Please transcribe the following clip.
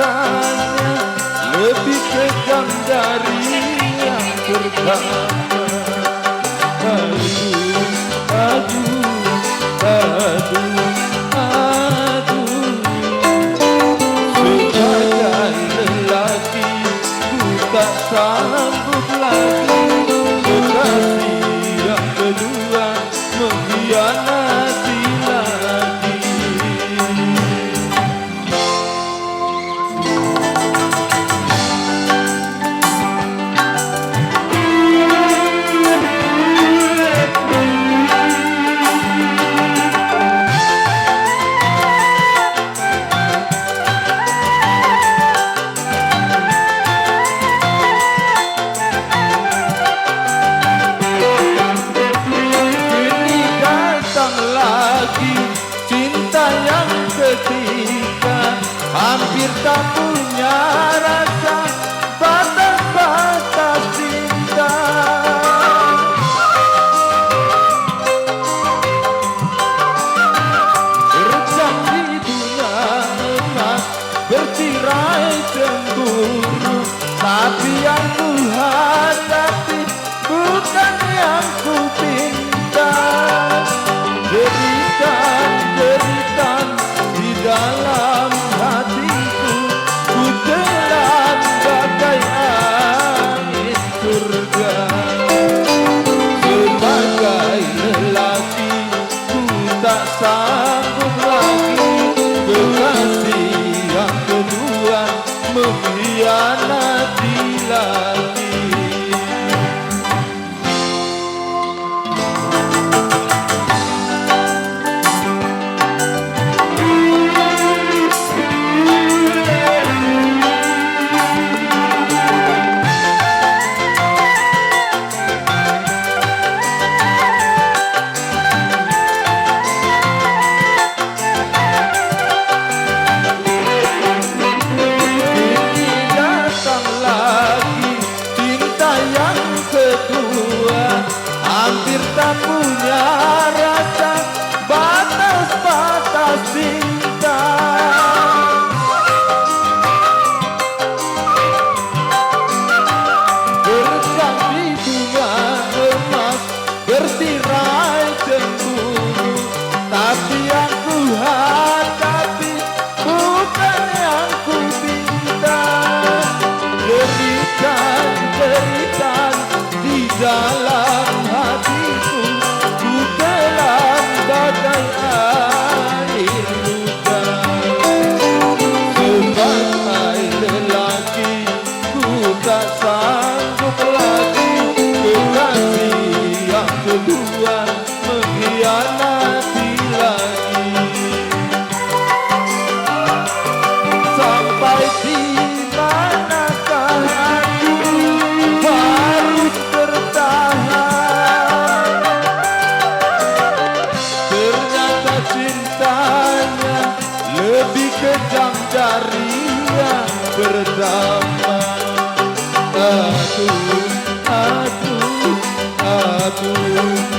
cintanya lebih kejam dari yang pertama. Aduh, aduh, aduh, aduh. Sebagai lelaki ku tak sanggup lagi kekasih yang kedua mengkhianati lagi. Cinta yang ketika hampir tak punya rasa, batas-batas cinta. Terjang di dunia emas bertirai cemburu, tapi yang ku hadapi bukan yang ku pinta. Jeritan di dalam hatiku, ku telan bagai angin surga. Sebagai lelaki ku tak sanggup lagi kekasih yang kedua mengkhianati lagi. Hampir tak punya rasa, batas-batas cinta. Berjam di bunga emas bertirai cemburu, tapi yang ku hadapi bukan yang ku pinta. Jeritan di dalam hatiku, ku telan bagai air luka. Sebagai lelaki ku tak sanggup lagi kekasih yang kedua mengkhianati lagi. Sampai di manakah aku harus bertahan? Ternyata cintanya lebih kejam dari yang pertama. Aduh, aduh, aduh.